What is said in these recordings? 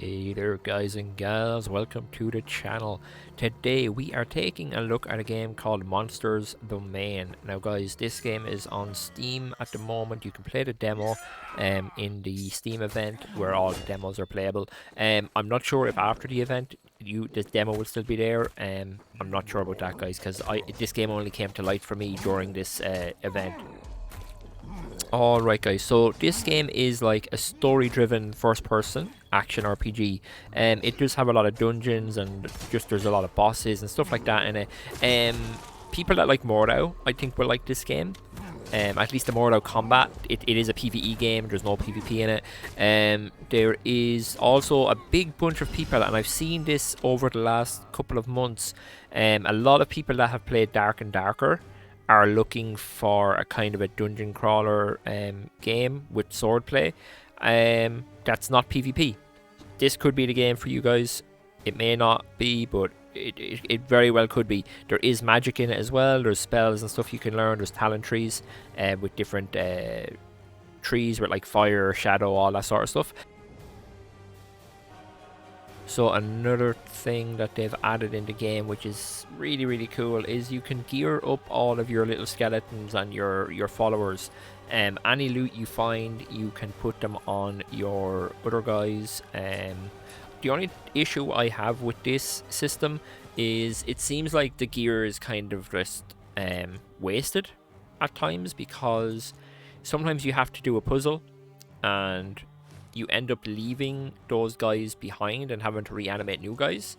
Hey there guys and gals, welcome to the channel. Today we are taking a look at a game called Monsters Domain. Now guys, this game is on Steam at the moment. You can play the demo in the Steam event where all the demos are playable. I'm not sure if after the event this demo will still be there. I'm not sure about that guys, because this game only came to light for me during this event. Alright guys, so this game is like a story-driven first-person action RPG. It does have a lot of dungeons and just there's a lot of bosses and stuff like that in it. People that like Mordau, I think, will like this game. At least the Mordau combat, it is a PvE game, there's no PvP in it. There is also a big bunch of people, and I've seen this over the last couple of months. A lot of people that have played Dark and Darker are looking for a kind of a dungeon crawler game with swordplay that's not PvP. This could be the game for you guys. It may not be, but it very well could be. There is magic in it as well. There's spells and stuff you can learn. There's talent trees with different trees with like fire, shadow, all that sort of stuff. So another thing that they've added in the game, which is really cool, is you can gear up all of your little skeletons and your followers. Any loot you find, you can put them on your other guys. The only issue I have with this system is it seems like the gear is kind of just wasted at times, because sometimes you have to do a puzzle and you end up leaving those guys behind and having to reanimate new guys,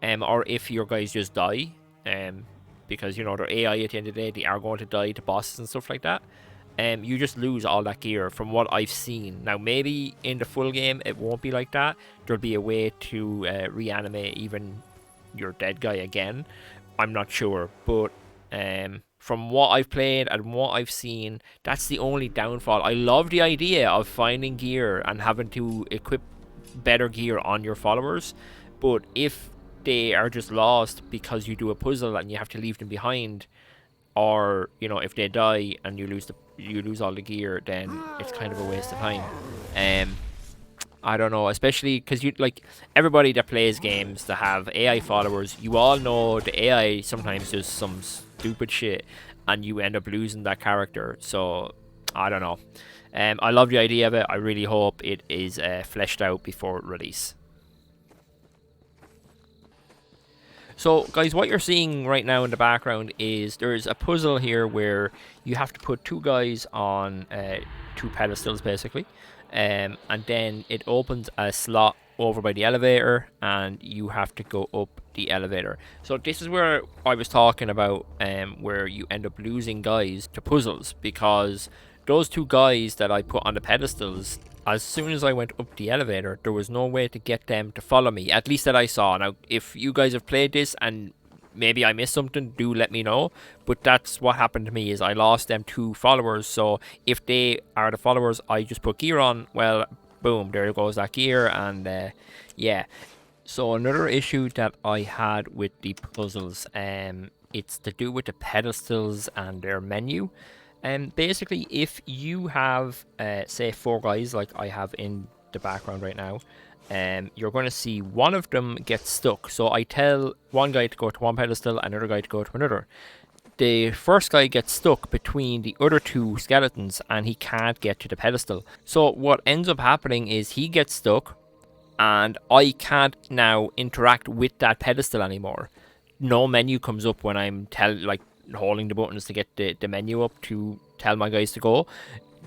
or if your guys just die, because you know they're AI at the end of the day, they are going to die to bosses and stuff like that. You just lose all that gear from what I've seen. Now maybe in the full game it won't be like that. There'll be a way to reanimate even your dead guy again. I'm not sure, but from what I've played and what I've seen, that's the only downfall. I love the idea of finding gear and having to equip better gear on your followers, but if they are just lost because you do a puzzle and you have to leave them behind, or you know, if they die and you lose all the gear, then it's kind of a waste of time. I don't know, especially because you like everybody that plays games that have AI followers, you all know the AI sometimes does some stupid shit and you end up losing that character. So I don't know. I love the idea of it. I really hope it is fleshed out before release. So guys, what you're seeing right now in the background is there's a puzzle here where you have to put two guys on two pedestals basically, and then it opens a slot over by the elevator and you have to go up the elevator. So this is where I was talking about where you end up losing guys to puzzles, because those two guys that I put on the pedestals, as soon as I went up the elevator, there was no way to get them to follow me, at least that I saw. Now, if you guys have played this and maybe I missed something, do let me know. But that's what happened to me, is I lost them two followers. So if they are the followers I just put gear on, well, boom, there goes that gear. And yeah. So another issue that I had with the puzzles, it's to do with the pedestals and their menu. Basically, if you have, say, four guys like I have in the background right now, you're going to see one of them get stuck. So I tell one guy to go to one pedestal, another guy to go to another. The first guy gets stuck between the other two skeletons and he can't get to the pedestal. So what ends up happening is he gets stuck and I can't now interact with that pedestal anymore. No menu comes up when I'm holding the buttons to get the menu up to tell my guys to go.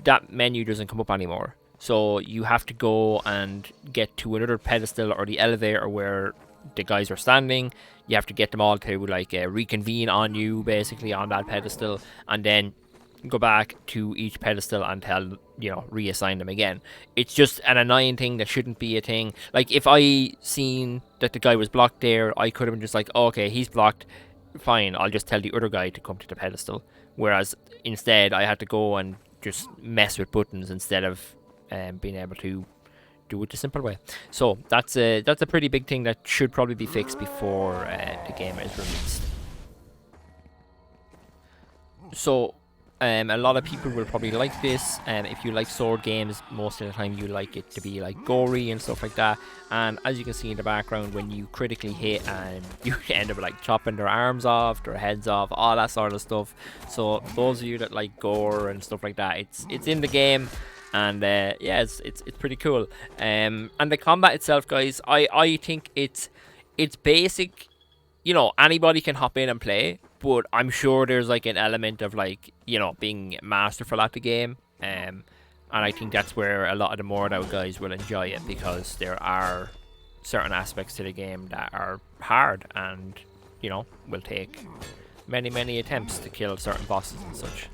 That menu doesn't come up anymore. So you have to go and get to another pedestal or the elevator where the guys are standing. You have to get them all to like reconvene on you, basically, on that pedestal, and then go back to each pedestal and reassign them again. It's just an annoying thing that shouldn't be a thing. Like, if I seen that the guy was blocked there, I could have been just like, oh, okay, he's blocked, fine, I'll just tell the other guy to come to the pedestal. Whereas instead I had to go and just mess with buttons instead of being able to do it the simple way. So that's a pretty big thing that should probably be fixed before the game is released. So A lot of people will probably like this. If you like sword games, most of the time you like it to be like gory and stuff like that. And as you can see in the background, when you critically hit and you end up like chopping their arms off, their heads off, all that sort of stuff. So those of you that like gore and stuff like that, it's in the game. And yeah, it's pretty cool. And the combat itself, guys, I think it's basic. You know, anybody can hop in and play, but I'm sure there's like an element of like, you know, being masterful at the game. And I think that's where a lot of the more out guys will enjoy it, because there are certain aspects to the game that are hard and, you know, will take many attempts to kill certain bosses and such.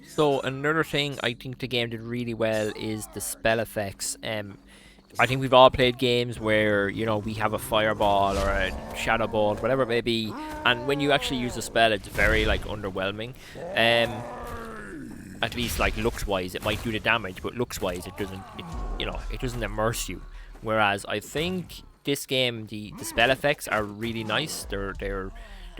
So another thing I think the game did really well is the spell effects. I think we've all played games where, you know, we have a fireball or a shadow ball, whatever it may be, and when you actually use a spell, it's very like underwhelming. At least like looks wise, it might do the damage, but looks wise, it doesn't. You know, it doesn't immerse you. Whereas I think this game, the spell effects are really nice. They're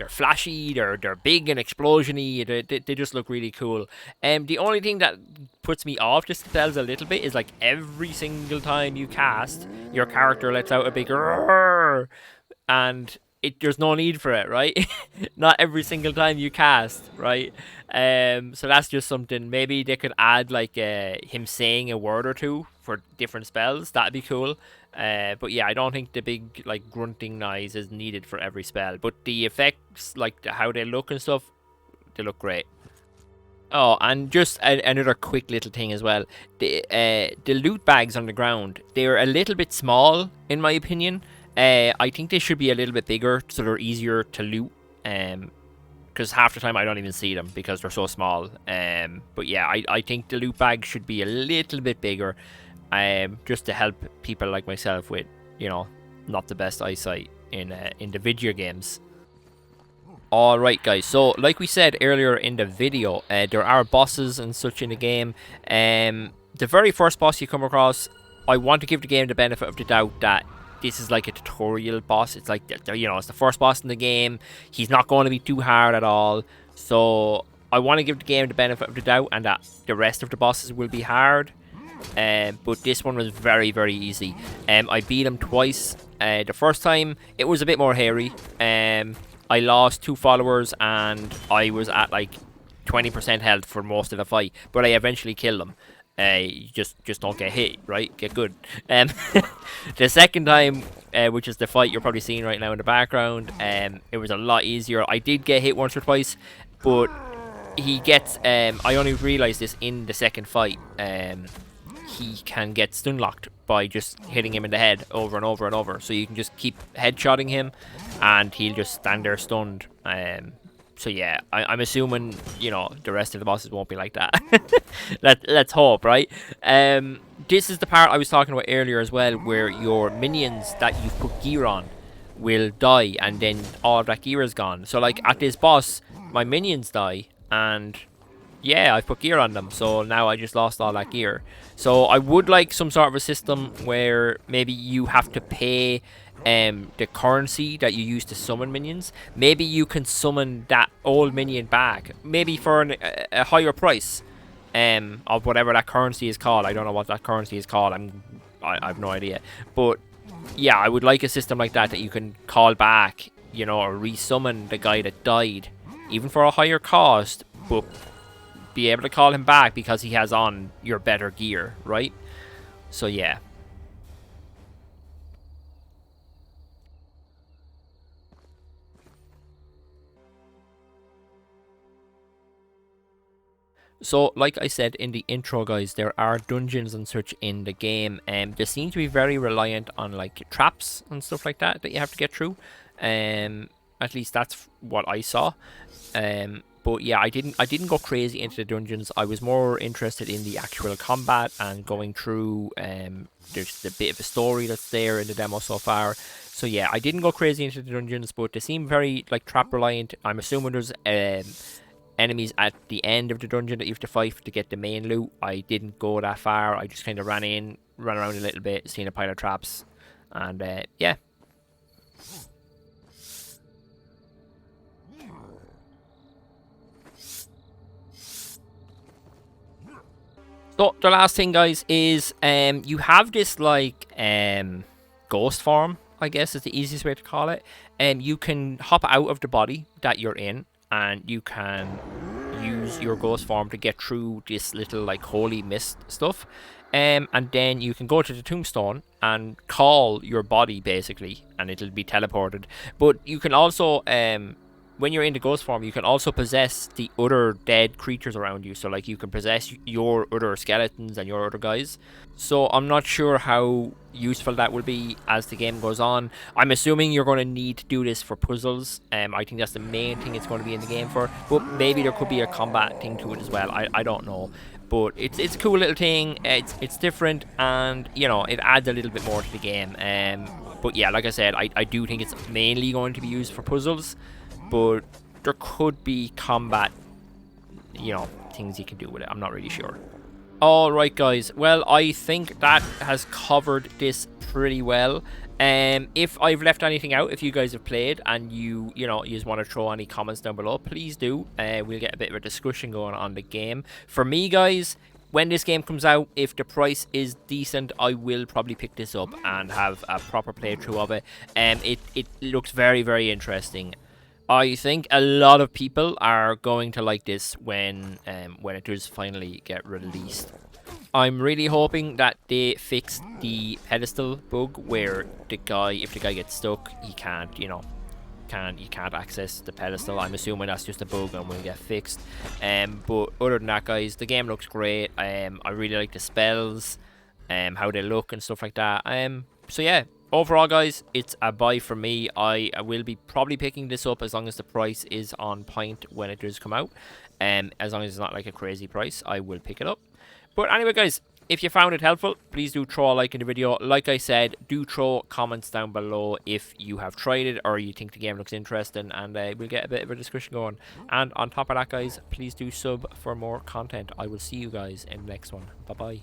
flashy, they're big and explosiony. They just look really cool. The only thing that puts me off just spells a little bit is like every single time you cast, your character lets out a big roar, and there's no need for it, right? Not every single time you cast, right? So that's just something. Maybe they could add like him saying a word or two for different spells. That'd be cool. But yeah, I don't think the big like grunting noise is needed for every spell. But the effects, like how they look and stuff, they look great. Oh, and just another quick little thing as well. The loot bags on the ground, they're a little bit small in my opinion. I think they should be a little bit bigger so they're easier to loot. Because half the time I don't even see them because they're so small. But yeah, I think the loot bag should be a little bit bigger. Just to help people like myself with, you know, not the best eyesight in the video games. Alright guys, so like we said earlier in the video, there are bosses and such in the game. The very first boss you come across, I want to give the game the benefit of the doubt that this is like a tutorial boss. It's like, you know, it's the first boss in the game. He's not going to be too hard at all. So I want to give the game the benefit of the doubt and that the rest of the bosses will be hard. But this one was very easy. I beat him twice. The first time it was a bit more hairy. I lost 2 followers and I was at like 20% health for most of the fight, but I eventually killed him. You just don't get hit, right? Get good. The second time, which is the fight you're probably seeing right now in the background, it was a lot easier. I did get hit once or twice, but he gets. I only realised this in the second fight. He can get stun locked by just hitting him in the head over and over and over. So you can just keep headshotting him, and he'll just stand there stunned. So yeah, I'm assuming, you know, the rest of the bosses won't be like that. Let's hope, right? This is the part I was talking about earlier as well, where your minions that you put gear on will die, and then all of that gear is gone. So like at this boss, my minions die, and yeah, I put gear on them, so now I just lost all that gear. So I would like some sort of a system where maybe you have to pay the currency that you use to summon minions. Maybe you can summon that old minion back, maybe for a higher price of whatever that currency is called. I don't know what that currency is called. I have no idea. But yeah, I would like a system like that you can call back, you know, or resummon the guy that died, even for a higher cost, but be able to call him back because he has on your better gear, right? So yeah. So, like I said in the intro, guys, there are dungeons and such in the game, and they seem to be very reliant on like traps and stuff like that you have to get through. At least that's what I saw. But yeah, I didn't go crazy into the dungeons. I was more interested in the actual combat and going through. There's a bit of a story that's there in the demo so far. So yeah, I didn't go crazy into the dungeons, but they seem very like trap reliant. I'm assuming there's enemies at the end of the dungeon that you have to fight to get the main loot. I didn't go that far. I just kind of ran around a little bit, seen a pile of traps, and yeah. 。So the last thing, guys, is you have this like ghost form, I guess is the easiest way to call it. You can hop out of the body that you're in, and you can use your ghost form to get through this little like holy mist stuff. And then you can go to the tombstone and call your body basically, and it'll be teleported. But you can also when you're in the ghost form, you can also possess the other dead creatures around you. So like you can possess your other skeletons and your other guys. So I'm not sure how useful that will be as the game goes on. I'm assuming you're going to need to do this for puzzles. I think that's the main thing it's going to be in the game for. But maybe there could be a combat thing to it as well. I don't know. But it's a cool little thing. It's different, and you know it adds a little bit more to the game. But yeah, like I said, I do think it's mainly going to be used for puzzles. But there could be combat, you know, things you can do with it. I'm not really sure. Alright, guys. Well, I think that has covered this pretty well. If I've left anything out, if you guys have played and you just want to throw any comments down below, please do. We'll get a bit of a discussion going on the game. For me, guys, when this game comes out, if the price is decent, I will probably pick this up and have a proper playthrough of it. It looks very, very interesting. I think a lot of people are going to like this when it does finally get released. I'm really hoping that they fix the pedestal bug where if the guy gets stuck, he can't, you can't access the pedestal. I'm assuming that's just a bug and will get fixed. But other than that, guys, the game looks great. I really like the spells, how they look and stuff like that. So yeah, overall, guys, it's a buy for me. I will be probably picking this up as long as the price is on point when it does come out. As long as it's not like a crazy price, I will pick it up. But anyway, guys, if you found it helpful, please do throw a like in the video. Like I said, do throw comments down below if you have tried it or you think the game looks interesting, and we'll get a bit of a discussion going. And on top of that, guys, please do sub for more content. I will see you guys in the next one. Bye-bye.